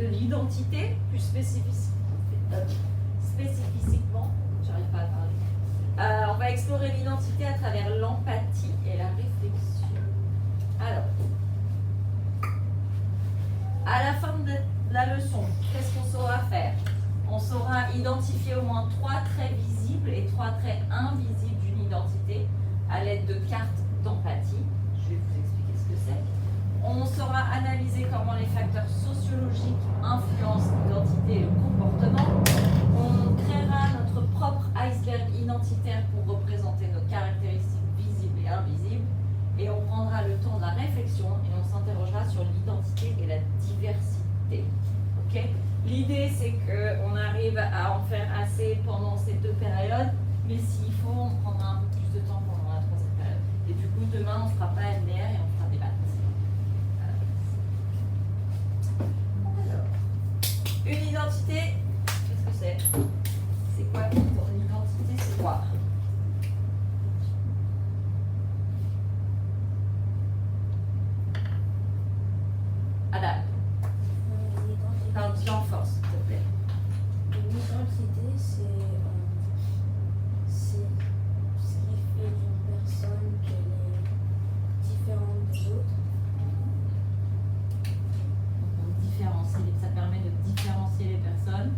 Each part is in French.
de l'identité, plus spécifiquement, j'arrive pas à parler. On va explorer l'identité à travers l'empathie et la réflexion. Alors, à la fin de la leçon, qu'est-ce qu'on saura faire? On saura identifier au moins 3 traits visibles et 3 traits invisibles d'une identité à l'aide de cartes d'empathie. Je vais vous expliquer ce que c'est. On saura analyser comment les facteurs sociologiques influencent l'identité et le comportement. On créera notre propre iceberg identitaire pour représenter nos caractéristiques visibles et invisibles. Et on prendra le temps de la réflexion et on s'interrogera sur l'identité et la diversité. Okay? L'idée, c'est qu'on arrive à en faire assez pendant ces 2 périodes, mais s'il faut, on prendra un peu plus de temps pendant la 3e période. Et du coup, demain, on ne fera pas MDR et on fera des maths. Alors, une identité, qu'est-ce que c'est? C'est quoi une identité? C'est quoi? Adam. Parle bien en force, s'il te plaît. Une identité, c'est ce qui fait d'une personne qu'elle est différente des autres. Ça permet de différencier les personnes.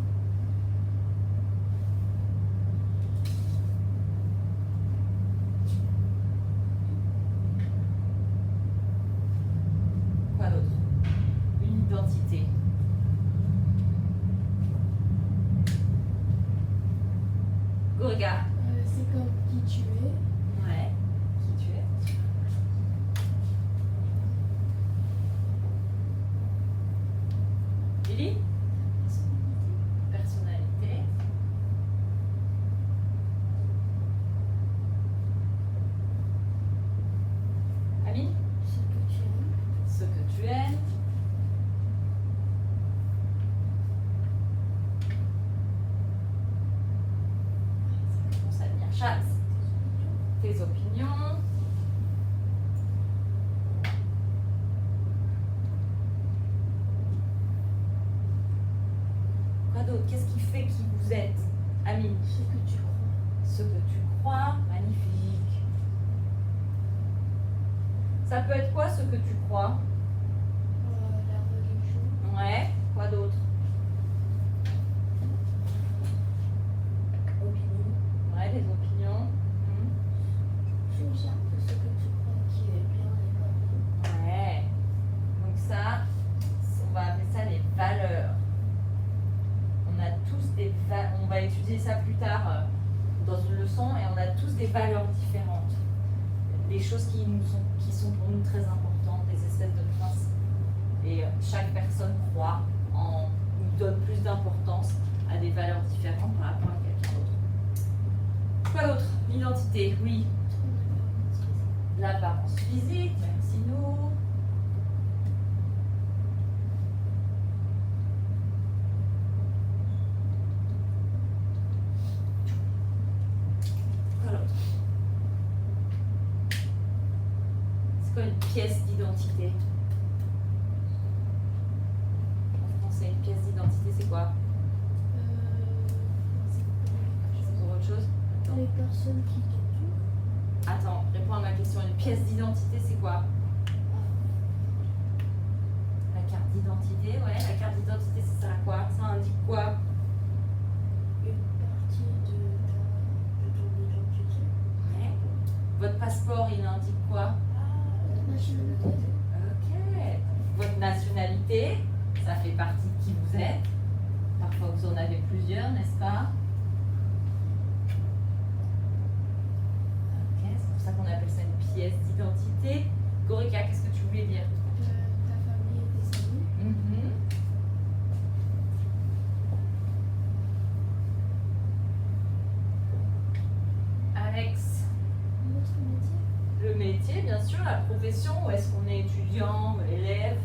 Quoi d'autre? Une identité. Gorga. C'est comme qui tu es. Ouais. Qui tu es? Lily? Personnalité. Amine? Ce que tu aimes. Ce que tu aimes. Ça commence à venir. Chaz. Tes opinions. Quoi d'autre? Qu'est-ce qui fait qui vous êtes? Amine? Ce que tu crois. Ce que tu crois. Magnifique. Ça peut être quoi ce que tu crois? La religion. Ouais. Quoi d'autre? Opinion. Ouais, des opinions. C'est un peu ce que tu crois qui est bien et pas bien. Ouais. Donc ça, on va appeler ça les valeurs. On a tous des on va étudier ça plus tard dans une leçon et on a tous des valeurs différentes. Des choses qui sont pour nous très importantes, des espèces de principes. Et chaque personne croit ou donne plus d'importance à des valeurs différentes par rapport à quelqu'un d'autre. Quoi d'autre? L'identité, oui. L'apparence physique, merci nous. Quoi d'autre? C'est quoi une pièce d'identité? En français, une pièce d'identité, c'est quoi? C'est pour autre chose? Attends. Les personnes qui t'entourent. Attends, réponds à ma question. Une pièce d'identité, c'est quoi? La carte d'identité, ouais. La carte d'identité, ça sert à quoi? Ça indique quoi? Une partie de ton identité. Ouais. Votre passeport, il indique quoi? La nationalité. Ok. Votre nationalité, ça fait partie de qui vous êtes. Parfois, vous en avez plusieurs, n'est-ce pas? Ok, c'est pour ça qu'on appelle ça une pièce d'identité. Gorika, qu'est-ce que tu voulais dire? Ta famille et tes amis. Alex, Notre métier. le métier, bien sûr, la profession, où est-ce qu'on est étudiant, élève?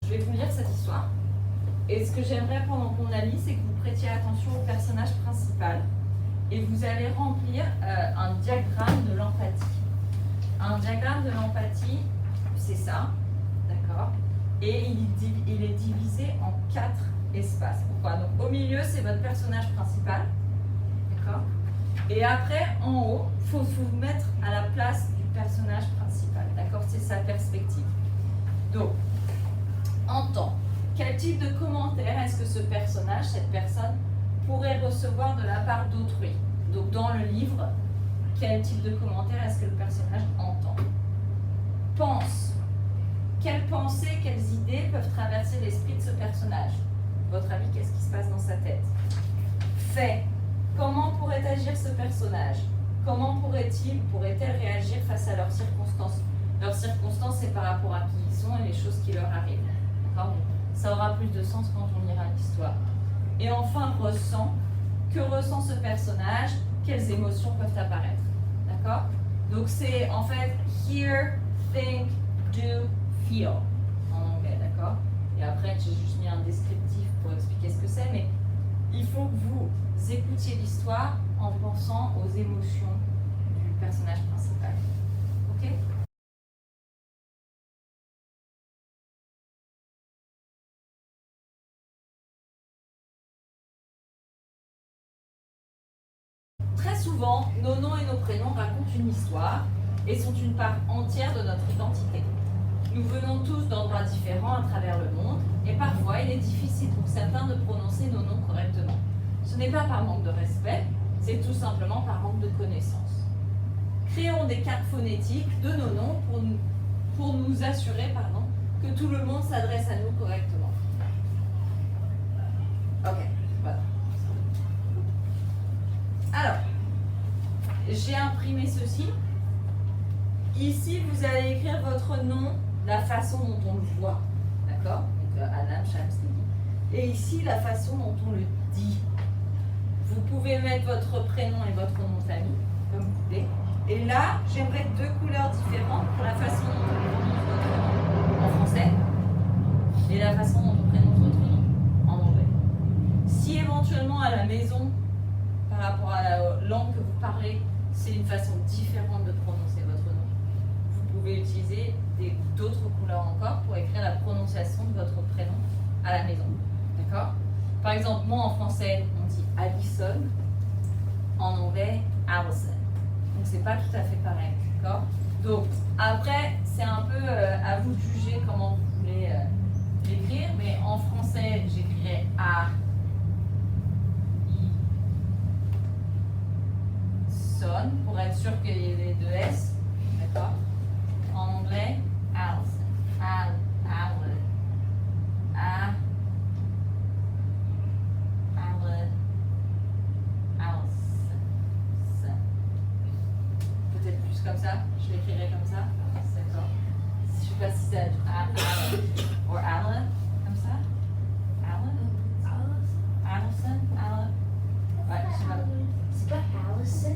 Je vais vous lire cette histoire. Et ce que j'aimerais pendant qu'on la lit, c'est que vous prêtiez attention au personnage principal. Et vous allez remplir un diagramme de l'empathie. Un diagramme de l'empathie, c'est ça. et il est divisé en 4 espaces. Pourquoi? Donc au milieu, c'est votre personnage principal. D'accord? Et après, en haut, il faut vous mettre à la place du personnage principal. D'accord? C'est sa perspective. Donc, en temps, quel type de commentaire est-ce que ce personnage, cette personne, pourrait recevoir de la part d'autrui? Donc dans le livre, quel type de commentaire est-ce que le personnage entend? Pense. Quelles pensées, quelles idées peuvent traverser l'esprit de ce personnage? Votre avis, qu'est-ce qui se passe dans sa tête? Fait. Comment pourrait agir ce personnage? Comment pourrait-elle réagir face à leurs circonstances? Leurs circonstances, c'est par rapport à qui ils sont et les choses qui leur arrivent. D'accord? Ça aura plus de sens quand on lira l'histoire. Et enfin, ressent. Que ressent ce personnage? Quelles émotions peuvent apparaître? D'accord? Donc c'est en fait hear, think, do, feel en anglais, d'accord? Et après, j'ai juste mis un descriptif pour expliquer ce que c'est, mais il faut que vous écoutiez l'histoire en pensant aux émotions du personnage principal. Ok? Très souvent, nos noms et nos prénoms racontent une histoire et sont une part entière de notre identité. Nous venons tous d'endroits différents à travers le monde et parfois il est difficile pour certains de prononcer nos noms correctement. Ce n'est pas par manque de respect, c'est tout simplement par manque de connaissance. Créons des cartes phonétiques de nos noms pour nous assurer que tout le monde s'adresse à nous correctement. Ok, voilà. Alors, j'ai imprimé ceci. Ici, vous allez écrire votre nom, la façon dont on le voit. D'accord? Donc, Adam, Shams, Lily. Et ici, la façon dont on le dit. Vous pouvez mettre votre prénom et votre nom de famille, comme vous voulez. Et là, j'aimerais 2 couleurs différentes pour la façon dont on prononce votre nom en français et la façon dont on prononce votre nom en anglais. Si éventuellement à la maison, par rapport à la langue que vous parlez, c'est une façon différente de prononcer votre nom, vous pouvez utiliser d'autres couleurs encore pour écrire la prononciation de votre prénom à la maison. D'accord? Par exemple, moi en français, on dit Alison, en anglais, Allison. Donc c'est pas tout à fait pareil. D'accord? Donc après, c'est un peu à vous de juger comment vous voulez l'écrire, mais en français, j'écrirais A. Pour être sûr qu'il y ait les 2 S, d'accord? En anglais, Allison, peut-être plus comme ça, je l'écrirai comme ça, d'accord? Je sais pas si c'est Alan ou Alan, comme ça? Allison, ouais, je sais pas. C'est pas Allison?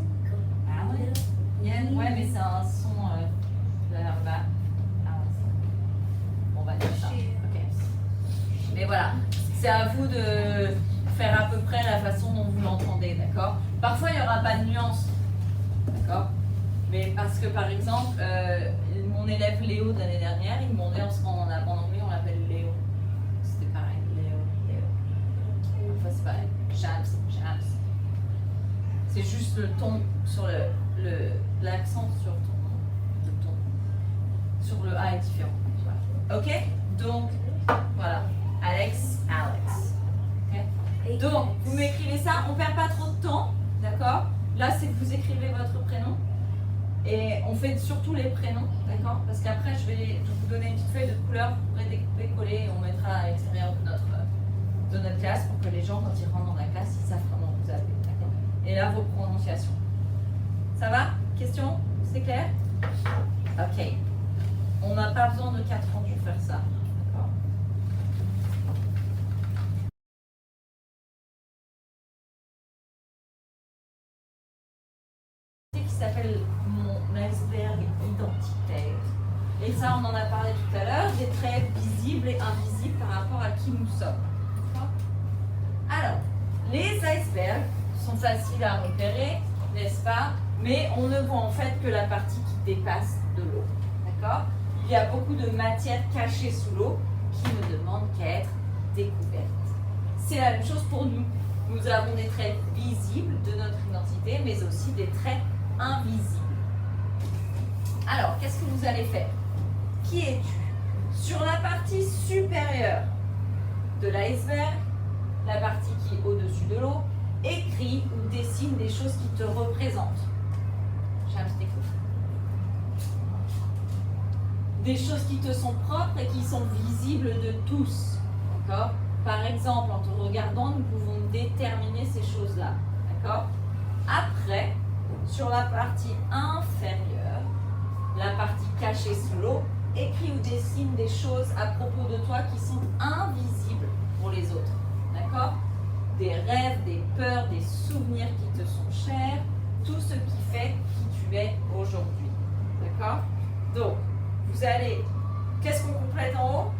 Yeah, ouais, mais c'est un son là. On va dire ça. Ok. Mais voilà, c'est à vous de faire à peu près la façon dont vous l'entendez, d'accord? Parfois, il n'y aura pas de nuance, d'accord? Mais parce que, par exemple, mon élève Léo de l'année dernière, il demandait, en anglais, on l'appelle Léo. C'était pareil, Léo. Enfin, c'est pareil. Shams. C'est juste le ton sur l'accent sur sur le A est différent. Voilà. Ok? Donc, voilà. Alex. Okay? Donc, vous m'écrivez ça, on ne perd pas trop de temps, d'accord? Là, c'est que vous écrivez votre prénom et on fait surtout les prénoms, d'accord? Parce qu'après, je vais vous donner une petite feuille de couleur, vous pourrez découper, coller et on mettra à l'extérieur de notre classe pour que les gens, quand ils rentrent dans la classe, ils savent comment vous appelez, d'accord? Et là, vos prononciations. Ça va? Question? C'est clair? Ok. On n'a pas besoin de 4 ans pour faire ça. D'accord? Qui s'appelle mon iceberg identitaire. Et ça, on en a parlé tout à l'heure, des traits visibles et invisibles par rapport à qui nous sommes. Alors, les icebergs sont faciles à repérer, n'est-ce pas? Mais on ne voit en fait que la partie qui dépasse de l'eau. D'accord? Il y a beaucoup de matière cachée sous l'eau qui ne demandent qu'à être découvertes. C'est la même chose pour nous. Nous avons des traits visibles de notre identité, mais aussi des traits invisibles. Alors, qu'est-ce que vous allez faire? Qui es-tu? Sur la partie supérieure de l'iceberg, la partie qui est au-dessus de l'eau, écris ou dessine des choses qui te représentent. J'ai un petit écho. Des choses qui te sont propres et qui sont visibles de tous. D'accord? Par exemple, en te regardant, nous pouvons déterminer ces choses-là. D'accord? Après, sur la partie inférieure, la partie cachée sous l'eau, écris ou dessine des choses à propos de toi qui sont invisibles pour les autres. D'accord? Des rêves, des peurs, des souvenirs qui te sont chers, tout ce qui fait qui tu es aujourd'hui. D'accord? Donc, vous allez... Qu'est-ce qu'on complète en haut?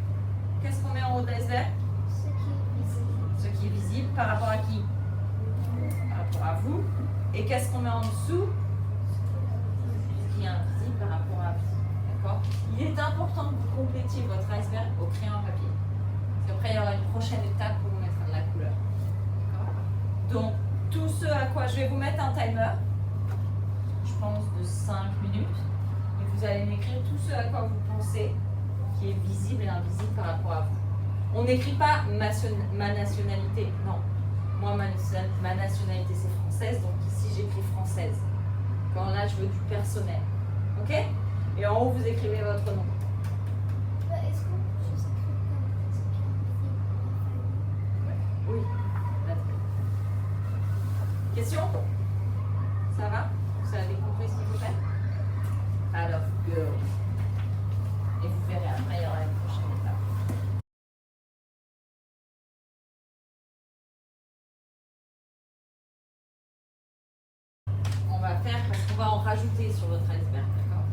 Qu'est-ce qu'on met en haut de l'iceberg? Ce qui est visible. Ce qui est visible par rapport à qui? Par rapport à vous. Et qu'est-ce qu'on met en dessous? Ce qui est invisible par rapport à vous. D'accord? Il est important que vous complétiez votre iceberg au crayon à papier. Parce qu'après, il y aura une prochaine étape pour vous mettre de la couleur. D'accord? Donc, tout ce à quoi je vais vous mettre un timer, je pense de 5 minutes. Et vous allez m'écrire tout ce à quoi vous pensez qui est visible et invisible par rapport à vous. On n'écrit pas ma nationalité, non. Moi, ma nationalité, c'est française, donc ici, j'écris française. Quand là, je veux du personnel. OK? Et en haut, vous écrivez votre nom. Est-ce que je sais comme ce qui est visible? Oui. Question? Ça va? Vous avez compris ce qu'il faut faire? Alors, go. Et vous verrez après, il y aura une prochaine étape. On va faire parce qu'on va en rajouter sur votre iceberg, d'accord?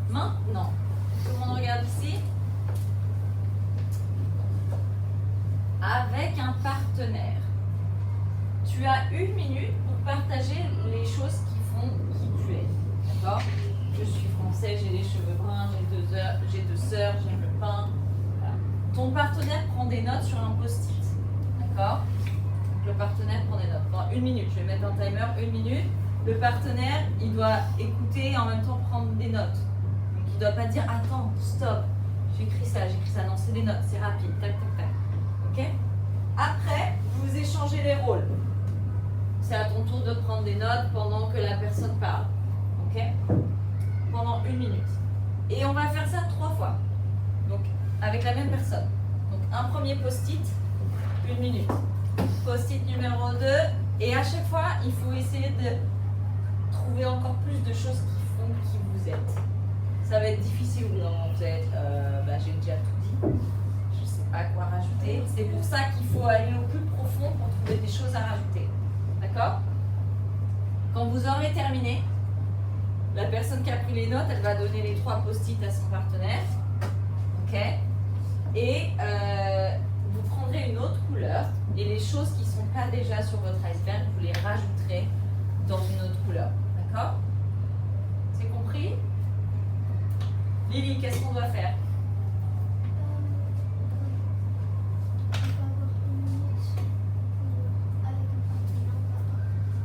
Maintenant, tout le monde regarde ici. Avec un partenaire, tu as 1 minute pour partager les choses qui font qui tu es, d'accord? Je suis français, j'ai les cheveux bruns, j'ai 2 sœurs, j'aime le pain. Voilà. Ton partenaire prend des notes sur un post-it, d'accord? Donc le partenaire prend des notes. Dans 1 minute, je vais mettre un timer, 1 minute. Le partenaire, il doit écouter et en même temps prendre des notes. Donc il ne doit pas dire attends, stop, j'écris ça. Non, c'est des notes, c'est rapide, tac, tac, tac. Ok? Après, vous échangez les rôles. C'est à ton tour de prendre des notes pendant que la personne parle. Ok? Pendant 1 minute. Et on va faire ça 3 fois. Donc, avec la même personne. Donc, un premier post-it, 1 minute. Post-it numéro 2. Et à chaque fois, il faut essayer de trouver encore plus de choses qui font qui vous êtes. Ça va être difficile, vous êtes, j'ai déjà tout dit. Je ne sais pas quoi rajouter. C'est pour ça qu'il faut aller au plus profond pour trouver des choses à rajouter. D'accord? Quand vous aurez terminé, la personne qui a pris les notes, elle va donner les 3 post-it à son partenaire. Ok? Et vous prendrez une autre couleur et les choses qui ne sont pas déjà sur votre iceberg, vous les rajouterez dans une autre couleur. D'accord? C'est compris? Lily, qu'est-ce qu'on doit faire? On peut avoir 1 minute avec un partenaire, on va avoir 1 minute des notes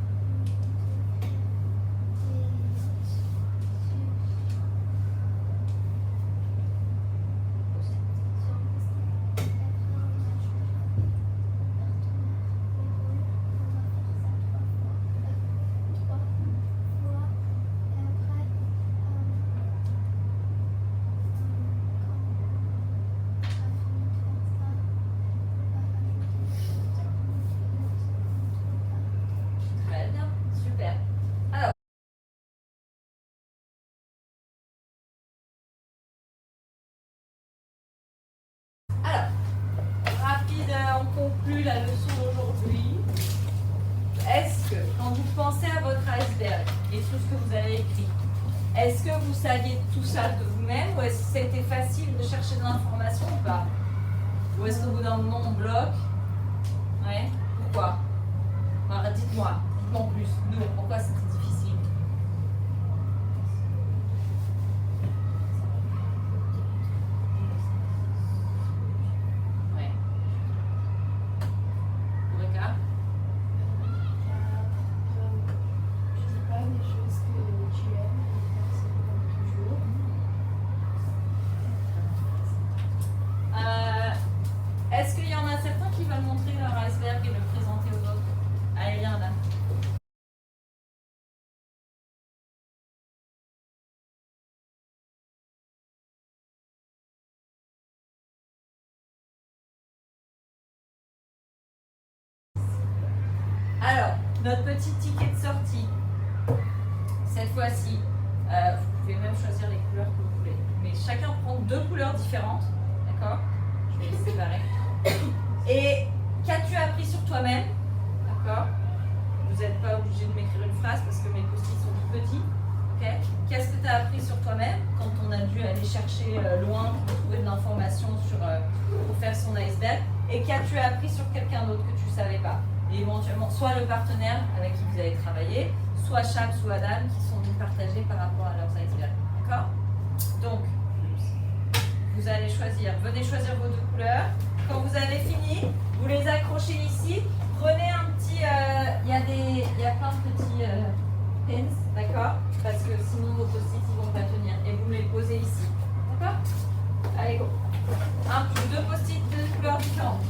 sur Très bien, super. Alors, rapide, on conclut la leçon d'aujourd'hui. Est-ce que, quand vous pensez à votre iceberg et tout ce que vous avez écrit, est-ce que vous saviez tout ça de vous-même ou est-ce que c'était facile de chercher de l'information ou pas? Ou est-ce qu'au bout d'un moment on bloque? Ouais. Pourquoi? Alors, dites-moi plus. Nous, pourquoi c'était difficile? cas. Je sais pas, des choses que tu aimes et faire ça comme toujours. Est-ce qu'il y en a certains qui veulent montrer leur iceberg et le présenter aux autres? Allez, viens là. Alors, notre petit ticket de sortie. Cette fois-ci, vous pouvez même choisir les couleurs que vous voulez. Mais chacun prend 2 couleurs différentes. D'accord? Je vais les séparer. Et qu'as-tu appris sur toi-même? D'accord? Vous n'êtes pas obligé de m'écrire une phrase parce que mes post-it sont tout petits. Okay? Qu'est-ce que tu as appris sur toi-même quand on a dû aller chercher loin pour trouver de l'information pour faire son iceberg? Et qu'as-tu appris sur quelqu'un d'autre que tu ne savais pas? Et éventuellement, soit le partenaire avec qui vous avez travaillé, soit Chab, soit Adam, qui sont partagés par rapport à leurs icebergs. D'accord? Donc, vous allez choisir, venez choisir vos 2 couleurs. Quand vous avez fini, vous les accrochez ici. Prenez un petit, il y a plein de petits pins, d'accord? Parce que sinon vos post-it ils vont pas tenir. Et vous les posez ici, d'accord? Allez go. 2 post-it de couleurs différentes.